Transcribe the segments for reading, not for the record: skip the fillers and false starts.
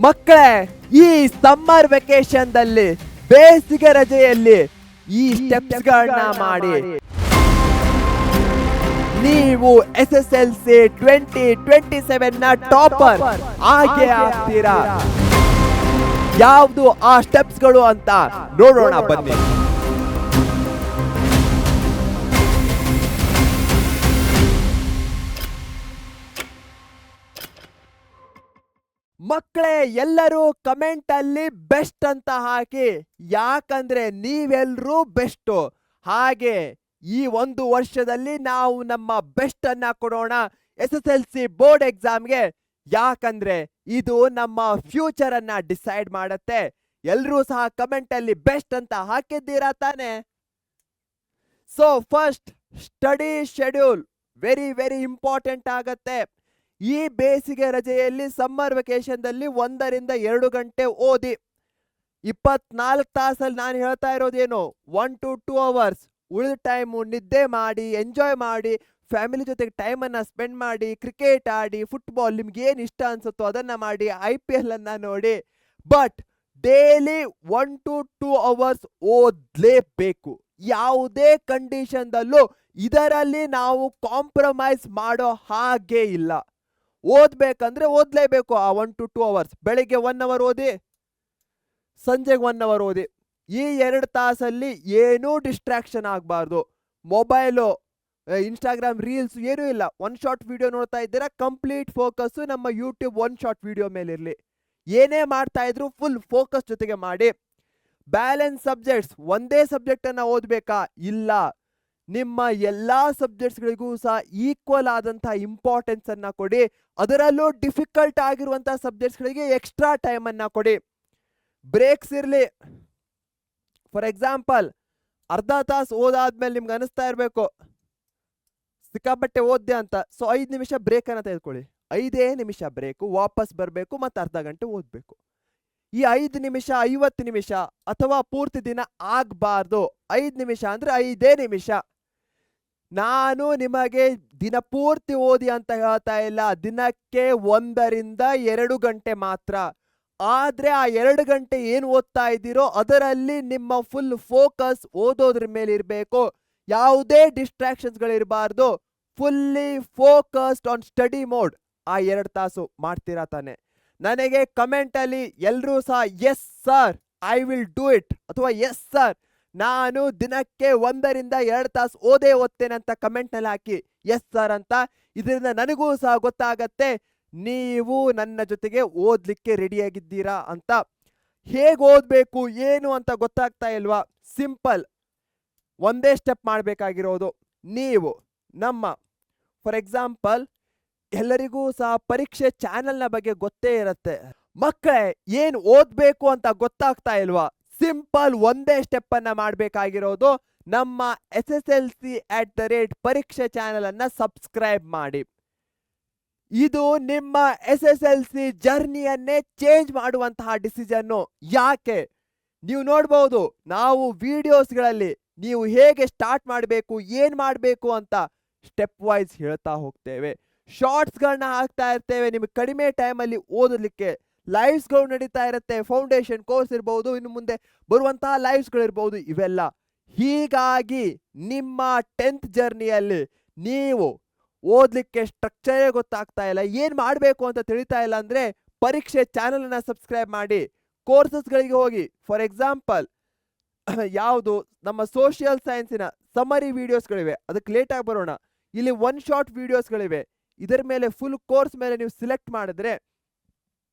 ಮಕ್ಕಳೇ, ಈ summer vacation ದಲ್ಲಿ ಬೇಸಿಗೆ ರಜೆಯಲ್ಲಿ ಈ ಸ್ಟೆಪ್ಸ್ ಗಳನ್ನ ಮಾಡಿ ನೀವು SSLC 2027 ನ ಟಾಪರ್ ಆಗೇ ಆಗ್ತೀರಾ. ಯಾವುದು ಆ ಸ್ಟೆಪ್ಸ್ ಗಳು ಅಂತ ನೋಡೋಣ ಬನ್ನಿ. ಮಕ್ಕಳೇ, ಎಲ್ಲರೂ ಕಮೆಂಟ್ ಅಲ್ಲಿ ಬೆಸ್ಟ್ ಅಂತ ಹಾಕಿ, ಯಾಕಂದ್ರೆ ನೀವೆಲ್ಲರೂ ಬೆಸ್ಟ್. ಹಾಗೆ ಈ ಒಂದು ವರ್ಷದಲ್ಲಿ ನಾವು ನಮ್ಮ ಬೆಸ್ಟ್ ಅನ್ನ ಕೊಡೋಣ SSLC ಬೋರ್ಡ್ ಎಕ್ಸಾಮ್ಗೆ. ಯಾಕಂದ್ರೆ ಇದು ನಮ್ಮ ಫ್ಯೂಚರ್ ಅನ್ನ ಡಿಸೈಡ್ ಮಾಡುತ್ತೆ. ಎಲ್ಲರೂ ಸಹ ಕಮೆಂಟ್ ಅಲ್ಲಿ ಬೆಸ್ಟ್ ಅಂತ ಹಾಕಿದ್ದೀರಾ ತಾನೆ? So first, study schedule very very important ಆಗತ್ತೆ. ಈ ಬೇಸಿಗೆ ರಜೆಯಲ್ಲಿ ಸಮ್ಮರ್ ವೆಕೇಶನ್ ದಲ್ಲಿ 1 ರಿಂದ 2 ಗಂಟೆ ಓದಿ. 24 ತಾಸಲ್ಲಿ ನಾನು ಹೇಳ್ತಾ ಇರೋದೇನು, 1 to 2 ಅವರ್ಸ್. ಉಳಿದ ಟೈಮು ನಿದ್ದೆ ಮಾಡಿ, ಎಂಜಾಯ್ ಮಾಡಿ, ಫ್ಯಾಮಿಲಿ ಜೊತೆಗೆ ಟೈಮನ್ನು ಸ್ಪೆಂಡ್ ಮಾಡಿ, ಕ್ರಿಕೆಟ್ ಆಡಿ, ಫುಟ್ಬಾಲ್ ನಿಮ್ಗೆ ಏನು ಇಷ್ಟ ಅನ್ಸುತ್ತೋ ಅದನ್ನು ಮಾಡಿ, IPL ಅನ್ನ ನೋಡಿ. ಬಟ್ ಡೈಲಿ 1 to 2 ಅವರ್ಸ್ ಓದಲೇಬೇಕು. ಯಾವುದೇ ಕಂಡೀಷನ್ದಲ್ಲೂ ಇದರಲ್ಲಿ ನಾವು ಕಾಂಪ್ರಮೈಸ್ ಮಾಡೋ ಹಾಗೆ ಇಲ್ಲ. ಓದ್ಬೇಕಂದ್ರೆ ಓದ್ಲೇಬೇಕು ಆ 1 to 2 ಅವರ್ಸ್. ಬೆಳಿಗ್ಗೆ 1 ಅವರ್ ಓದಿ, ಸಂಜೆಗೆ 1 ಅವರ್ ಓದಿ. ಈ 2 ತಾಸಲ್ಲಿ ಏನೂ ಡಿಸ್ಟ್ರಾಕ್ಷನ್ ಆಗಬಾರ್ದು. ಮೊಬೈಲು, ಇನ್ಸ್ಟಾಗ್ರಾಮ್ ರೀಲ್ಸ್ ಏನೂ ಇಲ್ಲ. 1 ಶಾರ್ಟ್ ವಿಡಿಯೋ ನೋಡ್ತಾ ಇದ್ದೀರಾ, ಕಂಪ್ಲೀಟ್ ಫೋಕಸ್ಸು ನಮ್ಮ ಯೂಟ್ಯೂಬ್ 1 ಶಾರ್ಟ್ ವಿಡಿಯೋ ಮೇಲಿರಲಿ. ಏನೇ ಮಾಡ್ತಾ ಇದ್ರು ಫುಲ್ ಫೋಕಸ್ ಜೊತೆಗೆ ಮಾಡಿ. ಬ್ಯಾಲೆನ್ಸ್ ಸಬ್ಜೆಕ್ಟ್ಸ್, ಒಂದೇ ಸಬ್ಜೆಕ್ಟನ್ನು ಓದಬೇಕಾ? ಇಲ್ಲ, ನಿಮ್ಮ ಎಲ್ಲ ಸಬ್ಜೆಕ್ಟ್ಸ್ಗಳಿಗೂ ಸಹ ಈಕ್ವಲ್ ಆದಂಥ ಇಂಪಾರ್ಟೆನ್ಸ್ ಅನ್ನ ಕೊಡಿ. ಅದರಲ್ಲೂ ಡಿಫಿಕಲ್ಟ್ ಆಗಿರುವಂಥ ಸಬ್ಜೆಕ್ಟ್ಸ್ಗಳಿಗೆ ಎಕ್ಸ್ಟ್ರಾ ಟೈಮನ್ನು ಕೊಡಿ. ಬ್ರೇಕ್ಸ್ ಇರಲಿ. ಫಾರ್ ಎಕ್ಸಾಂಪಲ್, ಅರ್ಧ ತಾಸು ಓದಾದ್ಮೇಲೆ ನಿಮ್ಗೆ ಅನಿಸ್ತಾ ಇರಬೇಕು ಸಿಕ್ಕಾಪಟ್ಟೆ ಓದ್ದೆ ಅಂತ. ಸೊ 5 ನಿಮಿಷ ಬ್ರೇಕನ್ನು ತೆಗೆದುಕೊಳ್ಳಿ. 5 ನಿಮಿಷ ಬ್ರೇಕು, ವಾಪಸ್ ಬರಬೇಕು ಮತ್ತು ಅರ್ಧ ಗಂಟೆ ಓದಬೇಕು. ಈ 5 ನಿಮಿಷ 50 ನಿಮಿಷ ಅಥವಾ ಪೂರ್ತಿ ದಿನ ಆಗಬಾರ್ದು. 5 ನಿಮಿಷ ಅಂದರೆ 5 ನಿಮಿಷ. ನಾನು ನಿಮಗೆ ದಿನಪೂರ್ತಿ ಓದಿ ಅಂತ ಹೇಳ್ತಾ ಇಲ್ಲ, ದಿನಕ್ಕೆ 1 ರಿಂದ 2 ಗಂಟೆ ಮಾತ್ರ. ಆದರೆ ಆ 2 ಗಂಟೆ ಏನು ಓದ್ತಾ ಇದ್ದೀರೋ ಅದರಲ್ಲಿ ನಿಮ್ಮ ಫುಲ್ ಫೋಕಸ್ ಓದೋದ್ರ ಮೇಲೆ ಇರಬೇಕು. ಯಾವುದೇ ಡಿಸ್ಟ್ರಾಕ್ಷನ್ಸ್ಗಳಿರಬಾರ್ದು. Fully focused on study mode. ಆ 2 ತಾಸು ಮಾಡ್ತೀರಾ ತಾನೆ? ನನಗೆ ಕಮೆಂಟಲ್ಲಿ ಎಲ್ಲರೂ ಸಹ yes sir I will do it ಅಥವಾ ಎಸ್ ಸರ್ ನಾನು ದಿನಕ್ಕೆ 1 ರಿಂದ 2 ತಾಸು ಓದ್ತೇನೆ ಅಂತ ಕಮೆಂಟ್ನಲ್ಲಿ ಹಾಕಿ ಎಸ್ ಸರ್ ಅಂತ. ಇದರಿಂದ ನನಗೂ ಸಹ ಗೊತ್ತಾಗತ್ತೆ ನೀವು ನನ್ನ ಜೊತೆಗೆ ಓದಲಿಕ್ಕೆ ರೆಡಿಯಾಗಿದ್ದೀರಾ ಅಂತ. ಹೇಗೆ ಓದಬೇಕು ಏನು ಅಂತ ಗೊತ್ತಾಗ್ತಾ ಇಲ್ವಾ? ಸಿಂಪಲ್, ಒಂದೇ ಸ್ಟೆಪ್ ಮಾಡಬೇಕಾಗಿರೋದು. ನೀವು ನಮ್ಮ ಫಾರ್ ಎಕ್ಸಾಂಪಲ್ ಎಲ್ಲರಿಗೂ ಸಹ ಪರೀಕ್ಷೆ ಚಾನೆಲ್ನ ಬಗ್ಗೆ ಗೊತ್ತೇ ಇರುತ್ತೆ. ಮಕ್ಕಳೇ, ಏನು ಓದಬೇಕು ಅಂತ ಗೊತ್ತಾಗ್ತಾ ಇಲ್ವಾ? ಸಿಂಪಲ್ ಒಂದೇ ಸ್ಟೆಪ್ ಅನ್ನ ಮಾಡಬೇಕಾಗಿರೋದು. ನಮ್ಮ SSLC @ಪರೀಕ್ಷೆ ಚಾನೆಲ್ ಅನ್ನ ಸಬ್ಸ್ಕ್ರೈಬ್ ಮಾಡಿ. ಇದು ನಿಮ್ಮ SSLC ಜರ್ನಿಯನ್ನೇ ಚೇಂಜ್ ಮಾಡುವಂತಹ ಡಿಸಿಷನ್ನು. ಯಾಕೆ? ನೀವು ನೋಡ್ಬೋದು, ನಾವು ವಿಡಿಯೋಸ್ಗಳಲ್ಲಿ ನೀವು ಹೇಗೆ ಸ್ಟಾರ್ಟ್ ಮಾಡಬೇಕು, ಏನು ಮಾಡಬೇಕು ಅಂತ ಸ್ಟೆಪ್ ವೈಸ್ ಹೇಳ್ತಾ ಹೋಗ್ತೇವೆ. ಶಾರ್ಟ್ಸ್ಗಳನ್ನ ಹಾಕ್ತಾ ಇರ್ತೇವೆ ನಿಮಗೆ ಕಡಿಮೆ ಟೈಮಲ್ಲಿ ಓದಲಿಕ್ಕೆ. ಲೈವ್ಸ್ಗಳು ನಡೀತಾ ಇರುತ್ತೆ. ಫೌಂಡೇಶನ್ ಕೋರ್ಸ್ ಇರ್ಬೋದು, ಇನ್ನು ಮುಂದೆ ಬರುವಂತಹ ಲೈವ್ಸ್ಗಳಿರ್ಬೋದು, ಇವೆಲ್ಲ. ಹೀಗಾಗಿ ನಿಮ್ಮ 10th ಜರ್ನಿಯಲ್ಲಿ ನೀವು ಓದಲಿಕ್ಕೆ ಸ್ಟ್ರಕ್ಚರೇ ಗೊತ್ತಾಗ್ತಾ ಇಲ್ಲ, ಏನು ಮಾಡಬೇಕು ಅಂತ ತಿಳಿತಾ ಇಲ್ಲ ಅಂದರೆ ಪರೀಕ್ಷೆ ಚಾನಲನ್ನು ಸಬ್ಸ್ಕ್ರೈಬ್ ಮಾಡಿ. ಕೋರ್ಸಸ್ಗಳಿಗೆ ಹೋಗಿ. ಫಾರ್ ಎಕ್ಸಾಂಪಲ್, ಯಾವುದು ನಮ್ಮ ಸೋಷಿಯಲ್ ಸೈನ್ಸಿನ ಸಮರಿ ವಿಡಿಯೋಸ್ಗಳಿವೆ, ಅದಕ್ಕೆ ಲೇಟಾಗಿ ಬರೋಣ. ಇಲ್ಲಿ 1 ಶಾರ್ಟ್ ವಿಡಿಯೋಸ್ಗಳಿವೆ. ಇದರ ಮೇಲೆ ಫುಲ್ ಕೋರ್ಸ್ ಮೇಲೆ ನೀವು ಸಿಲೆಕ್ಟ್ ಮಾಡಿದ್ರೆ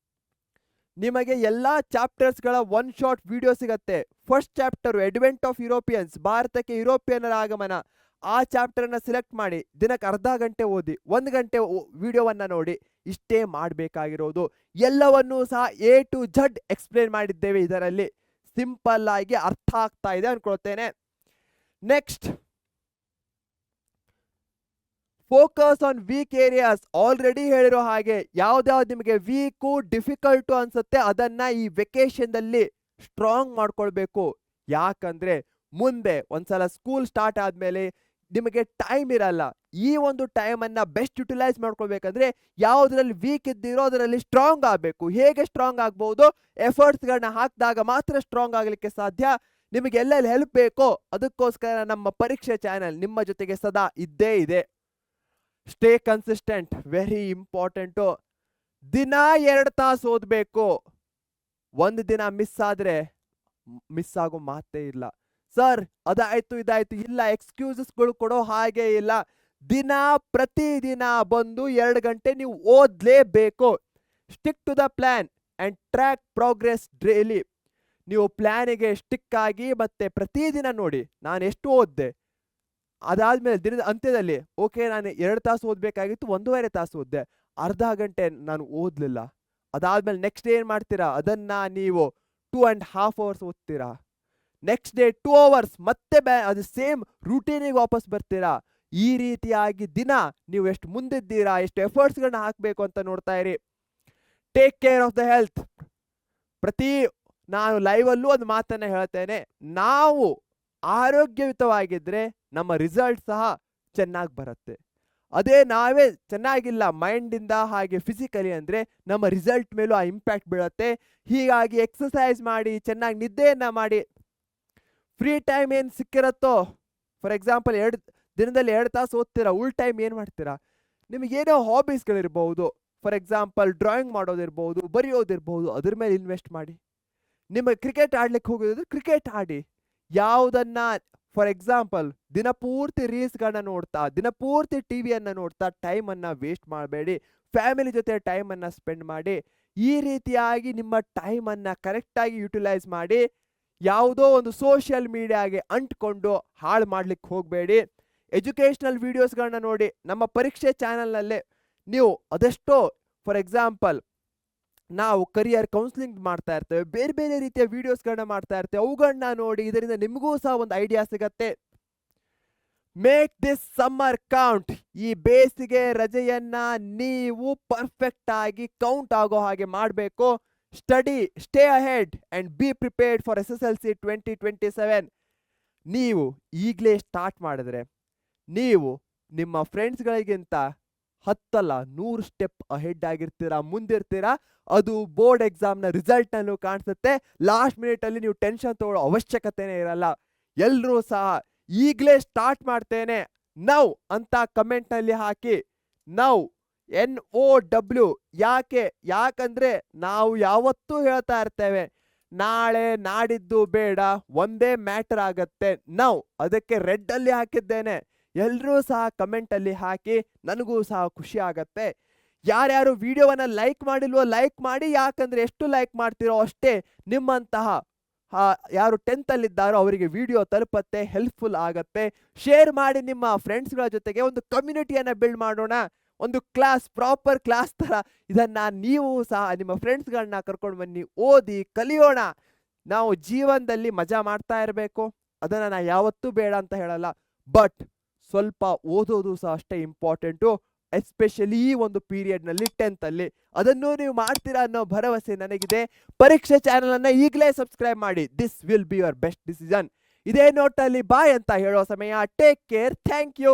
ನಿಮಗೆ ಎಲ್ಲ ಚಾಪ್ಟರ್ಸ್ಗಳ 1 ಶಾರ್ಟ್ ವಿಡಿಯೋ ಸಿಗತ್ತೆ. First chapter advent of Europeans, ಭಾರತಕ್ಕೆ ಯುರೋಪಿಯನ್ನರ ಆಗಮನ. ಆ ಚಾಪ್ಟರ್ನ ಸಿಲೆಕ್ಟ್ ಮಾಡಿ ದಿನಕ್ಕೆ ಅರ್ಧ ಗಂಟೆ ಓದಿ, 1 ಗಂಟೆ ವಿಡಿಯೋವನ್ನು ನೋಡಿ. ಇಷ್ಟೇ ಮಾಡಬೇಕಾಗಿರೋದು. ಎಲ್ಲವನ್ನೂ ಸಹ A to Z ಎಕ್ಸ್ಪ್ಲೇನ್ ಮಾಡಿದ್ದೇವೆ ಇದರಲ್ಲಿ. ಸಿಂಪಲ್ ಆಗಿ ಅರ್ಥ ಆಗ್ತಾ ಇದೆ ಅನ್ಕೊಳ್ತೇನೆ. Next, focus on weak areas. Already ಹೇಳಿರೋ ಹಾಗೆ ಯಾವ್ದಾವ್ದು ನಿಮಗೆ ವೀಕು ಡಿಫಿಕಲ್ಟು ಅನ್ಸುತ್ತೆ ಅದನ್ನ ಈ ವೆಕೇಶನ್ದಲ್ಲಿ ಸ್ಟ್ರಾಂಗ್ ಮಾಡ್ಕೊಳ್ಬೇಕು. ಯಾಕಂದ್ರೆ ಮುಂದೆ ಒಂದ್ಸಲ ಸ್ಕೂಲ್ ಸ್ಟಾರ್ಟ್ ಆದ್ಮೇಲೆ ನಿಮಗೆ ಟೈಮ್ ಇರಲ್ಲ. ಈ ಒಂದು ಟೈಮನ್ನು ಬೆಸ್ಟ್ ಯುಟಿಲೈಸ್ ಮಾಡ್ಕೊಳ್ಬೇಕಂದ್ರೆ ಯಾವುದರಲ್ಲಿ ವೀಕ್ ಇದ್ದಿರೋ ಅದರಲ್ಲಿ ಸ್ಟ್ರಾಂಗ್ ಆಗಬೇಕು. ಹೇಗೆ ಸ್ಟ್ರಾಂಗ್ ಆಗ್ಬೋದು? ಎಫರ್ಟ್ಸ್ಗಳನ್ನ ಹಾಕಿದಾಗ ಮಾತ್ರ ಸ್ಟ್ರಾಂಗ್ ಆಗಲಿಕ್ಕೆ ಸಾಧ್ಯ. ನಿಮಗೆ ಎಲ್ಲೆಲ್ಲಿ ಹೆಲ್ಪ್ ಬೇಕೋ ಅದಕ್ಕೋಸ್ಕರ ನಮ್ಮ ಪರೀಕ್ಷೆ ಚಾನೆಲ್ ನಿಮ್ಮ ಜೊತೆಗೆ ಸದಾ ಇದ್ದೇ ಇದೆ. Stay consistent, very important. ದಿನ 2 ತಾಸು ಓದಬೇಕು. ಒಂದು ದಿನ ಮಿಸ್ ಆದರೆ ಮಿಸ್ ಆಗೋ ಮಾತೇ ಇಲ್ಲ. ಸರ್ ಅದಾಯ್ತು ಇದಾಯ್ತು, ಇಲ್ಲ, ಎಕ್ಸ್ಕ್ಯೂಸಸ್ಗಳು ಕೊಡೋ ಹಾಗೆ ಇಲ್ಲ. ಪ್ರತಿದಿನ ಬಂದು 2 ಗಂಟೆ ನೀವು ಓದಲೇಬೇಕು. Stick to the plan and track progress daily. ನೀವು ಪ್ಲ್ಯಾನಿಗೆ ಸ್ಟಿಕ್ ಆಗಿ ಮತ್ತೆ ಪ್ರತಿದಿನ ನೋಡಿ ನಾನು ಎಷ್ಟು ಓದಿದೆ. ಅದಾದ್ಮೇಲೆ ದಿನದ ಅಂತ್ಯದಲ್ಲಿ ಓಕೆ ನಾನು 2 ತಾಸು ಓದಬೇಕಾಗಿತ್ತು, 1.5 ತಾಸು ಓದಿದೆ, ಅರ್ಧ ಗಂಟೆ ನಾನು ಓದಲಿಲ್ಲ. ಅದಾದ್ಮೇಲೆ ನೆಕ್ಸ್ಟ್ ಡೇ ಏನು ಮಾಡ್ತೀರಾ? ಅದನ್ನು ನೀವು 2.5 hours ಓದ್ತೀರಾ. ನೆಕ್ಸ್ಟ್ ಡೇ 2 hours ಮತ್ತೆ ಅದು ಸೇಮ್ ರೂಟೀನಿಗೆ ವಾಪಸ್ ಬರ್ತೀರಾ. ಈ ರೀತಿಯಾಗಿ ದಿನ ನೀವು ಎಷ್ಟು ಮುಂದಿದ್ದೀರಾ, ಎಷ್ಟು ಎಫರ್ಟ್ಸ್ಗಳನ್ನ ಹಾಕಬೇಕು ಅಂತ ನೋಡ್ತಾ ಇರಿ. Take care of the health. ನಾನು ಲೈವಲ್ಲೂ ಒಂದು ಮಾತನ್ನು ಹೇಳ್ತೇನೆ, ನಾವು ಆರೋಗ್ಯಯುತವಾಗಿದ್ದರೆ ನಮ್ಮ ರಿಸಲ್ಟ್ ಸಹ ಚೆನ್ನಾಗಿ ಬರುತ್ತೆ. ಅದೇ ನಾವೇ ಚೆನ್ನಾಗಿಲ್ಲ ಮೈಂಡಿಂದ ಹಾಗೆ ಫಿಸಿಕಲಿ ಅಂದರೆ ನಮ್ಮ ರಿಸಲ್ಟ್ ಮೇಲೂ ಆ ಇಂಪ್ಯಾಕ್ಟ್ ಬೀಳುತ್ತೆ. ಹೀಗಾಗಿ ಎಕ್ಸಸೈಸ್ ಮಾಡಿ, ಚೆನ್ನಾಗಿ ನಿದ್ದೆಯನ್ನು ಮಾಡಿ, ಫ್ರೀ ಟೈಮ್ ಏನು ಸಿಕ್ಕಿರತ್ತೋ, ಫಾರ್ ಎಕ್ಸಾಂಪಲ್ ದಿನದಲ್ಲಿ 2 ತಾಸು ಓದ್ತೀರಾ, ಉಳ್ ಟೈಮ್ ಏನು ಮಾಡ್ತೀರಾ? ನಿಮಗೇನೋ ಹಾಬೀಸ್ಗಳಿರ್ಬೋದು, ಫಾರ್ ಎಕ್ಸಾಂಪಲ್ ಡ್ರಾಯಿಂಗ್ ಮಾಡೋದಿರ್ಬೋದು, ಬರೆಯೋದಿರ್ಬೋದು, ಅದ್ರ ಮೇಲೆ ಇನ್ವೆಸ್ಟ್ ಮಾಡಿ. ನಿಮಗೆ ಕ್ರಿಕೆಟ್ ಆಡ್ಲಿಕ್ಕೆ ಹೋಗೋದಿದ್ರೆ ಕ್ರಿಕೆಟ್ ಆಡಿ. ಯಾವುದನ್ನ ಫಾರ್ ಎಕ್ಸಾಂಪಲ್ ದಿನಪೂರ್ತಿ ರೀಲ್ಸ್ಗಳನ್ನ ನೋಡ್ತಾ, ದಿನಪೂರ್ತಿ ಟಿವಿಯನ್ನು ನೋಡ್ತಾ ಟೈಮನ್ನು ವೇಸ್ಟ್ ಮಾಡಬೇಡಿ. ಫ್ಯಾಮಿಲಿ ಜೊತೆ ಟೈಮನ್ನು ಸ್ಪೆಂಡ್ ಮಾಡಿ. ಈ ರೀತಿಯಾಗಿ ನಿಮ್ಮ ಟೈಮನ್ನು ಕರೆಕ್ಟಾಗಿ ಯುಟಿಲೈಸ್ ಮಾಡಿ. ಯಾವುದೋ ಒಂದು ಸೋಷಿಯಲ್ ಮೀಡಿಯಾಗೆ ಅಂಟ್ಕೊಂಡು ಹಾಳು ಮಾಡ್ಲಿಕ್ಕೆ ಹೋಗಬೇಡಿ. ಎಜುಕೇಷ್ನಲ್ ವಿಡಿಯೋಸ್ಗಳನ್ನ ನೋಡಿ. ನಮ್ಮ ಪರೀಕ್ಷೆ ಚಾನಲ್ನಲ್ಲೇ ನೀವು ಅದೆಷ್ಟೋ, ಫಾರ್ ಎಕ್ಸಾಂಪಲ್ ನಾವು ಕರಿಯರ್ ಕೌನ್ಸಿಲಿಂಗ್ ಮಾಡ್ತಾ ಇರ್ತೇವೆ, ಬೇರೆ ಬೇರೆ ರೀತಿಯ ವಿಡಿಯೋಸ್ಗಳನ್ನ ಮಾಡ್ತಾ ಇರ್ತೇವೆ. ಅವುಗಳನ್ನ ನೋಡಿ, ಇದರಿಂದ ನಿಮಗೂ ಸಹ ಒಂದು ಐಡಿಯಾ ಸಿಗತ್ತೆ. Make this summer count. ಈ ಬೇಸಿಗೆ ರಜೆಯನ್ನ ನೀವು ಪರ್ಫೆಕ್ಟ್ ಆಗಿ ಕೌಂಟ್ ಆಗೋ ಹಾಗೆ ಮಾಡಬೇಕು. Study, stay ahead and be prepared for SSLC 2027. ನೀವು ಈಗಲೇ ಸ್ಟಾರ್ಟ್ ಮಾಡಿದ್ರೆ ನೀವು ನಿಮ್ಮ ಫ್ರೆಂಡ್ಸ್ಗಳಿಗಿಂತ 10 ಅಲ್ಲ 100 ಸ್ಟೆಪ್ ಅಹೆಡ್ ಆಗಿರ್ತೀರಾ, ಮುಂದಿರ್ತೀರಾ. ಅದು ಬೋರ್ಡ್ ಎಕ್ಸಾಮ್ನ ರಿಸಲ್ಟ್ನಲ್ಲೂ ಕಾಣಿಸುತ್ತೆ. ಲಾಸ್ಟ್ ಮಿನಿಟಲ್ಲಿ ನೀವು ಟೆನ್ಷನ್ ತಗೊಳ್ಳೋ ಅವಶ್ಯಕತೆನೇ ಇರಲ್ಲ. ಎಲ್ಲರೂ ಸಹ ಈಗಲೇ ಸ್ಟಾರ್ಟ್ ಮಾಡ್ತೇನೆ ನೌ ಅಂತ ಕಮೆಂಟ್ನಲ್ಲಿ ಹಾಕಿ. Now, NOW. ಯಾಕಂದ್ರೆ ನಾವು ಯಾವತ್ತೂ ಹೇಳ್ತಾ ಇರ್ತೇವೆ ನಾಳೆ ನಾಡಿದ್ದು ಬೇಡ, ಒಂದೇ ಮ್ಯಾಟರ್ ಆಗತ್ತೆ ನೌ. ಅದಕ್ಕೆ ರೆಡ್ ಅಲ್ಲಿ ಹಾಕಿದ್ದೇನೆ. ಎಲ್ಲರೂ ಸಹ ಕಮೆಂಟಲ್ಲಿ ಹಾಕಿ, ನನಗೂ ಸಹ ಖುಷಿ ಆಗತ್ತೆ. ಯಾರ್ಯಾರು ವಿಡಿಯೋವನ್ನ ಲೈಕ್ ಮಾಡಿಲ್ವೋ ಲೈಕ್ ಮಾಡಿ. ಯಾಕಂದ್ರೆ ಎಷ್ಟು ಲೈಕ್ ಮಾಡ್ತಿರೋ ಅಷ್ಟೇ ನಿಮ್ಮಂತಹ ಯಾರು 10th ಅಲ್ಲಿದ್ದಾರೋ ಅವರಿಗೆ ವಿಡಿಯೋ ತಲುಪತ್ತೆ, ಹೆಲ್ಪ್ಫುಲ್ ಆಗತ್ತೆ. ಶೇರ್ ಮಾಡಿ ನಿಮ್ಮ ಫ್ರೆಂಡ್ಸ್ಗಳ ಜೊತೆಗೆ. ಒಂದು ಕಮ್ಯುನಿಟಿಯನ್ನು ಬಿಲ್ಡ್ ಮಾಡೋಣ. ಒಂದು ಕ್ಲಾಸ್, ಪ್ರಾಪರ್ ಕ್ಲಾಸ್ ಥರ ಇದನ್ನು ನೀವು ಸಹ ನಿಮ್ಮ ಫ್ರೆಂಡ್ಸ್ಗಳನ್ನ ಕರ್ಕೊಂಡು ಬನ್ನಿ, ಓದಿ ಕಲಿಯೋಣ. ನಾವು ಜೀವನದಲ್ಲಿ ಮಜಾ ಮಾಡ್ತಾ ಇರಬೇಕು, ಅದನ್ನು ನಾನು ಯಾವತ್ತೂ ಬೇಡ ಅಂತ ಹೇಳಲ್ಲ. ಬಟ್ ಸ್ವಲ್ಪ ಓದೋದು ಸಹ ಅಷ್ಟೇ ಇಂಪಾರ್ಟೆಂಟು, ಎಸ್ಪೆಷಲಿ ಈ ಒಂದು ಪೀರಿಯಡ್ನಲ್ಲಿ 10th ಅಲ್ಲಿ. ಅದನ್ನು ನೀವು ಮಾಡ್ತೀರಾ ಅನ್ನೋ ಭರವಸೆ ನನಗಿದೆ. ಪರೀಕ್ಷೆ ಚಾನಲನ್ನು ಈಗಲೇ ಸಬ್ಸ್ಕ್ರೈಬ್ ಮಾಡಿ. This will be your best decision. ಇದೇ ನೋಟಲ್ಲಿ ಬಾಯ್ ಅಂತ ಹೇಳೋ ಸಮಯ. Take care. Thank you.